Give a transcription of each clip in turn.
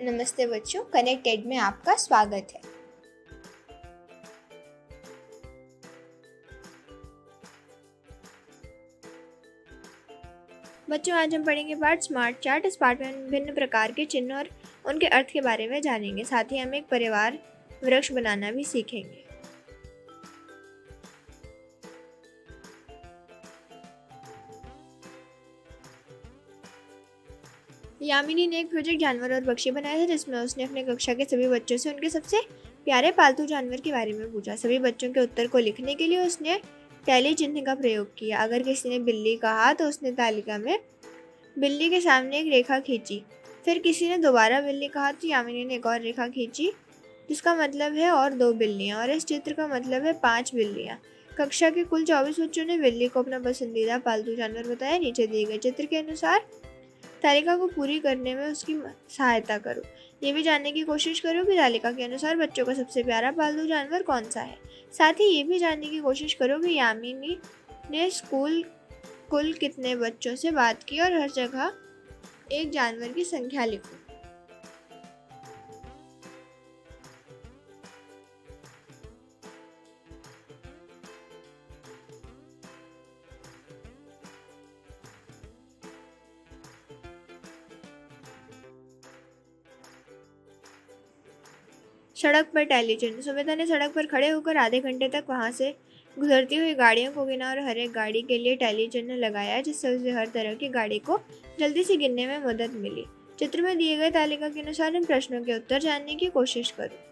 नमस्ते बच्चों, कनेक्टेड में आपका स्वागत है। बच्चों, आज हम पढ़ेंगे पाठ स्मार्ट चार्ट। इस पाठ में विभिन्न प्रकार के चिन्ह और उनके अर्थ के बारे में जानेंगे। साथ ही हम एक परिवार वृक्ष बनाना भी सीखेंगे। यामिनी ने एक प्रोजेक्ट जानवर और पक्षी बनाया था, जिसमें उसने अपने कक्षा के सभी बच्चों से उनके सबसे प्यारे पालतू जानवर के बारे में पूछा। सभी बच्चों के उत्तर को लिखने के लिए उसने टैली चिन्ह का प्रयोग किया। अगर किसी ने बिल्ली कहा तो उसने तालिका में बिल्ली के सामने एक रेखा खींची। फिर किसी ने दोबारा बिल्ली कहा तो यामिनी ने एक और रेखा खींची, जिसका मतलब है और 2 बिल्लियां, और इस चित्र का मतलब है 5 बिल्लियां। कक्षा के कुल 24 बच्चों ने बिल्ली को अपना पसंदीदा पालतू जानवर बताया। नीचे दिए गए चित्र के अनुसार तालिका को पूरी करने में उसकी सहायता करो। ये भी जानने की कोशिश करो कि तालिका के अनुसार बच्चों का सबसे प्यारा पालतू जानवर कौन सा है। साथ ही ये भी जानने की कोशिश करो कि यामिनी ने स्कूल कुल कितने बच्चों से बात की और हर जगह एक जानवर की संख्या लिखो। सड़क पर टैली चिन्ह। सुमिता ने सड़क पर खड़े होकर आधे घंटे तक वहां से गुजरती हुई गाड़ियों को गिना और हर एक गाड़ी के लिए टैली चिन्ह लगाया, जिससे उसे हर तरह की गाड़ी को जल्दी से गिनने में मदद मिली। चित्र में दिए गए तालिका के अनुसार इन प्रश्नों के उत्तर जानने की कोशिश करो।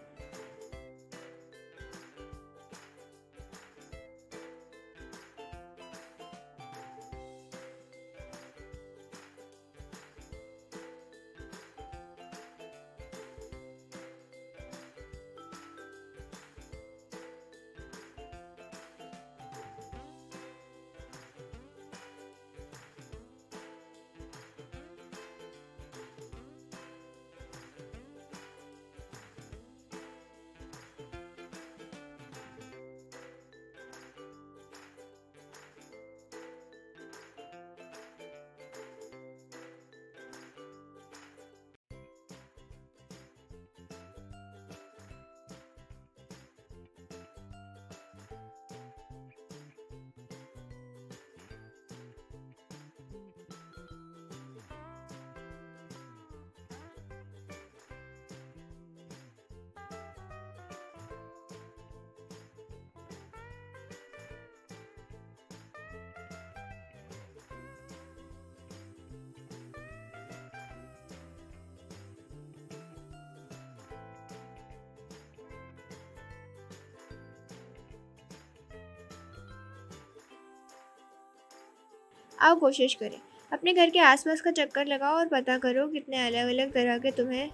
आओ कोशिश करें। अपने घर के आसपास का चक्कर लगाओ और पता करो कितने अलग अलग तरह के तुम्हें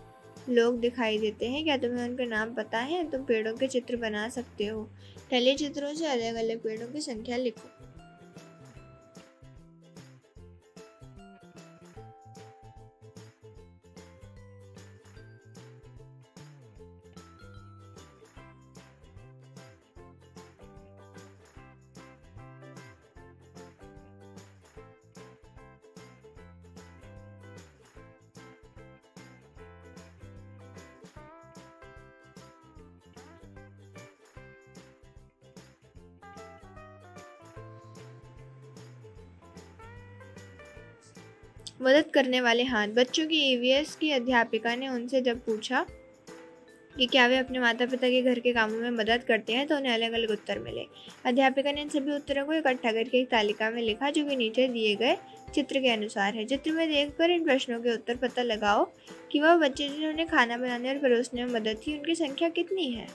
लोग दिखाई देते हैं। क्या तुम्हें उनके नाम पता है? तुम पेड़ों के चित्र बना सकते हो। टैली चित्रों से अलग अलग पेड़ों की संख्या लिखो। मदद करने वाले हाथ। बच्चों की ईवीएस की अध्यापिका ने उनसे जब पूछा कि क्या वे अपने माता पिता के घर के कामों में मदद करते हैं, तो उन्हें अलग अलग उत्तर मिले। अध्यापिका ने इन सभी उत्तरों को इकट्ठा करके एक तालिका में लिखा, जो कि नीचे दिए गए चित्र के अनुसार है। चित्र में देखकर इन प्रश्नों के उत्तर पता लगाओ कि वह बच्चे जिन्होंने खाना बनाने और परोसने में मदद की, उनकी संख्या कितनी है।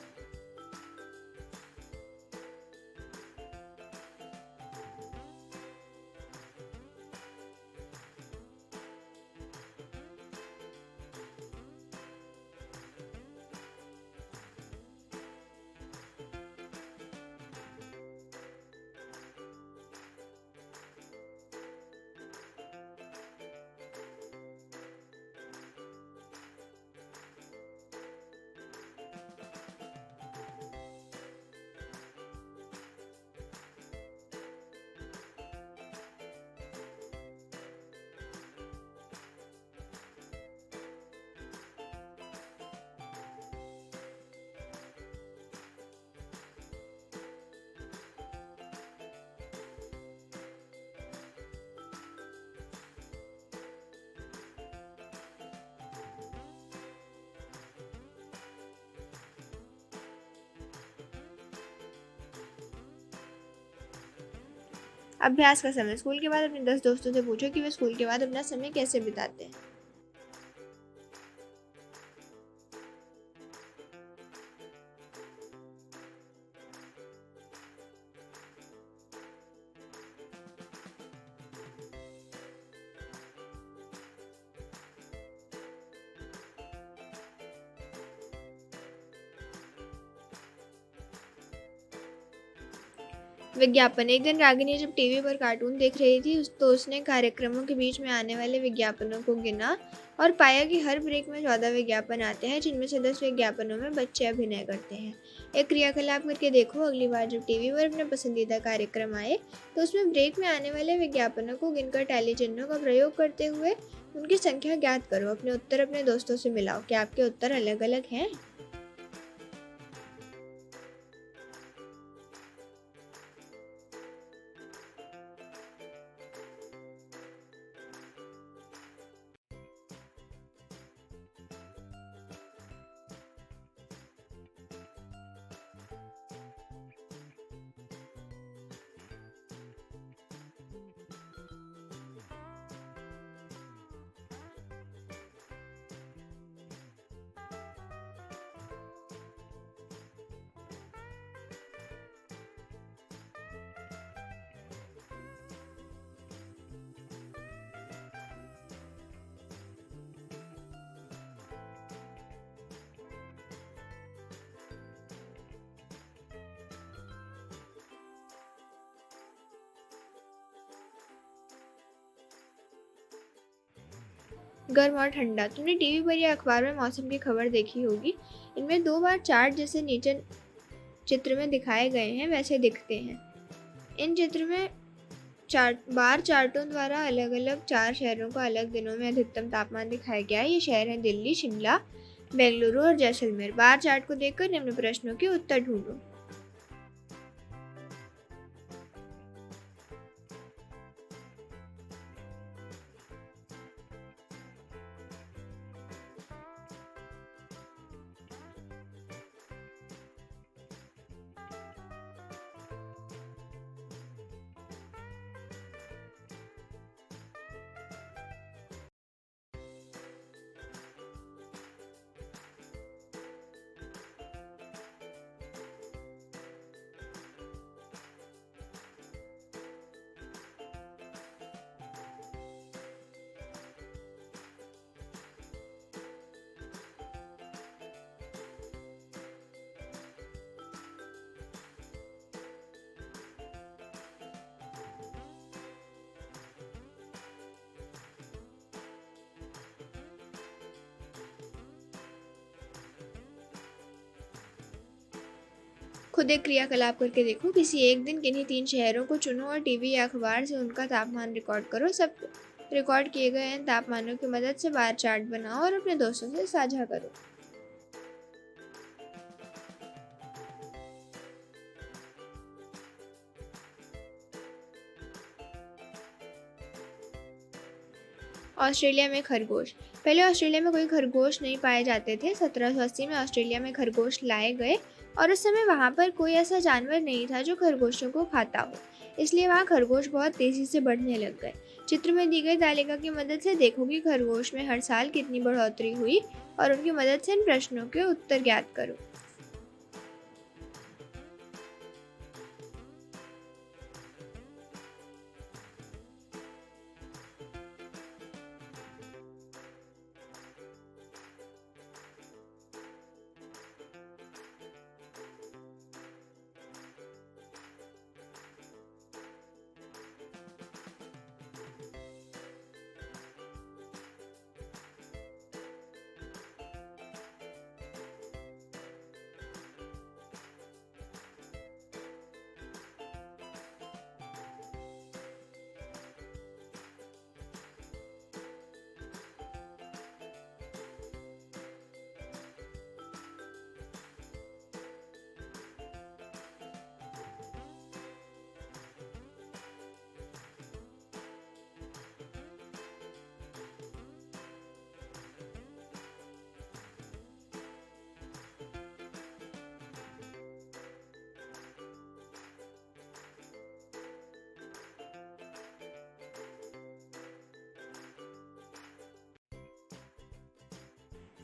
अभ्यास का समय। स्कूल के बाद अपने 10 दोस्तों से पूछो कि वे स्कूल के बाद अपना समय कैसे बिताते हैं। विज्ञापन। एक दिन रागिनी जब टीवी पर कार्टून देख रही थी तो उसने कार्यक्रमों के बीच में आने वाले विज्ञापनों को गिना और पाया कि हर ब्रेक में 14 विज्ञापन आते हैं, जिनमें से 10 विज्ञापनों में बच्चे अभिनय करते हैं। एक क्रियाकलाप करके देखो। अगली बार जब टीवी पर अपने पसंदीदा कार्यक्रम आए तो उसमें ब्रेक में आने वाले विज्ञापनों को गिनकर टैली चिन्हों का प्रयोग करते हुए उनकी संख्या ज्ञात करो। अपने उत्तर अपने दोस्तों से मिलाओ। क्या आपके उत्तर अलग अलग हैं? गर्म और ठंडा। तुमने टीवी पर या अखबार में मौसम की खबर देखी होगी। इनमें 2 बार चार्ट जैसे नीचे चित्र में दिखाए गए हैं वैसे दिखते हैं। इन चित्र में बार चार्टों द्वारा अलग अलग 4 शहरों को अलग दिनों में अधिकतम तापमान दिखाया गया है। ये शहर हैं दिल्ली, शिमला, बेंगलुरु और जैसलमेर। बार चार्ट को देखकर निम्न प्रश्नों के उत्तर ढूंढो। खुद एक क्रियाकलाप करके देखो। किसी एक दिन किन्हीं 3 शहरों को चुनो और टीवी या अखबार से उनका तापमान रिकॉर्ड करो। सब रिकॉर्ड किए गए इन तापमानों की मदद से बार चार्ट बनाओ और अपने दोस्तों से साझा करो। ऑस्ट्रेलिया में खरगोश। पहले ऑस्ट्रेलिया में कोई खरगोश नहीं पाए जाते थे। 1780 में ऑस्ट्रेलिया में खरगोश लाए गए और उस समय वहाँ पर कोई ऐसा जानवर नहीं था जो खरगोशों को खाता हो, इसलिए वहाँ खरगोश बहुत तेज़ी से बढ़ने लग गए। चित्र में दी गई तालिका की मदद से देखो कि खरगोश में हर साल कितनी बढ़ोतरी हुई और उनकी मदद से इन प्रश्नों के उत्तर ज्ञात करो।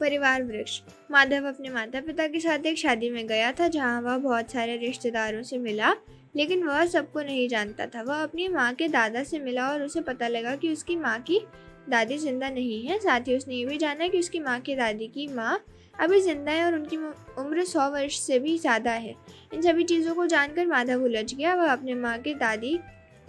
परिवार वृक्ष। माधव अपने माता पिता के साथ एक शादी में गया था जहां वह बहुत सारे रिश्तेदारों से मिला, लेकिन वह सबको नहीं जानता था। वह अपनी माँ के दादा से मिला और उसे पता लगा कि उसकी माँ की दादी जिंदा नहीं है। साथ ही उसने ये भी जाना कि उसकी माँ की दादी की माँ अभी जिंदा है और उनकी उम्र 100 वर्ष से भी ज़्यादा है। इन सभी चीज़ों को जानकर माधव उलझ गया। वह अपने माँ के दादी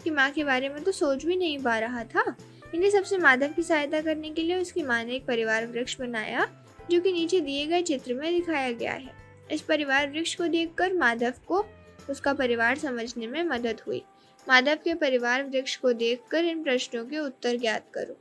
की माँ के बारे में तो सोच भी नहीं पा रहा था। इन्हीं सबसे माधव की सहायता करने के लिए उसकी माँ ने एक परिवार वृक्ष बनाया, जो कि नीचे दिए गए चित्र में दिखाया गया है। इस परिवार वृक्ष को देखकर माधव को उसका परिवार समझने में मदद हुई। माधव के परिवार वृक्ष को देखकर इन प्रश्नों के उत्तर ज्ञात करो।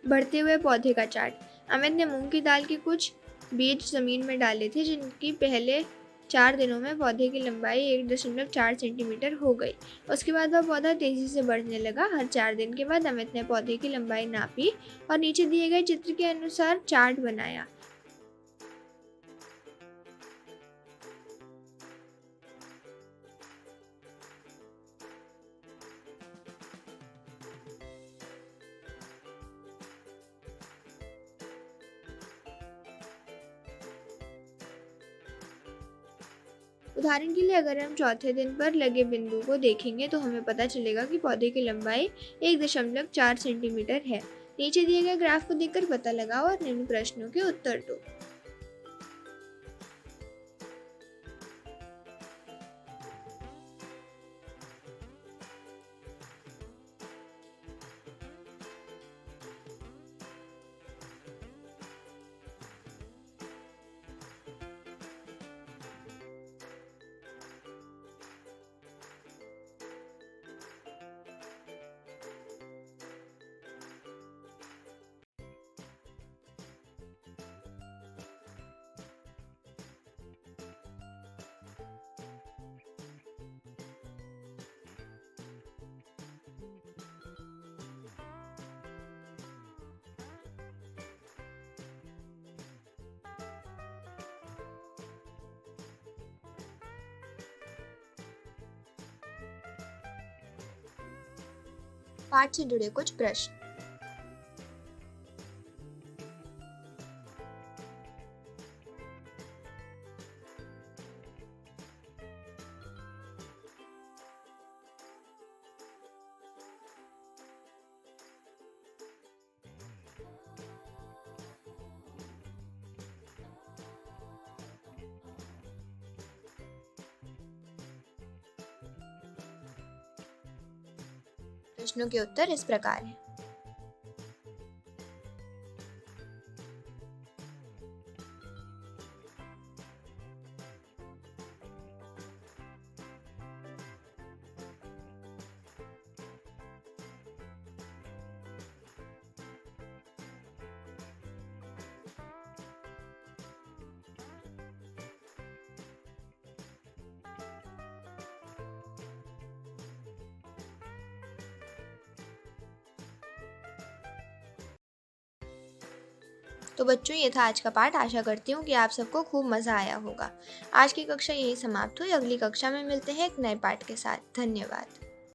बढ़ते हुए पौधे का चार्ट। अमित ने मूंग की दाल के कुछ बीज जमीन में डाले थे, जिनकी पहले 4 दिनों में पौधे की लंबाई 1.4 सेंटीमीटर हो गई। उसके बाद वह पौधा तेजी से बढ़ने लगा। हर 4 दिन के बाद अमित ने पौधे की लंबाई नापी और नीचे दिए गए चित्र के अनुसार चार्ट बनाया। उदाहरण के लिए अगर हम चौथे दिन पर लगे बिंदु को देखेंगे तो हमें पता चलेगा कि पौधे की लंबाई 1.4 सेंटीमीटर है। नीचे दिए गए ग्राफ को देखकर पता लगाओ और निम्न प्रश्नों के उत्तर दो। पाठ से जुड़े कुछ प्रश्न। प्रश्नों के उत्तर इस प्रकार हैं। तो बच्चों, ये था आज का पाठ। आशा करती हूँ कि आप सबको खूब मज़ा आया होगा। आज की कक्षा यही समाप्त हुई। अगली कक्षा में मिलते हैं एक नए पाठ के साथ। धन्यवाद।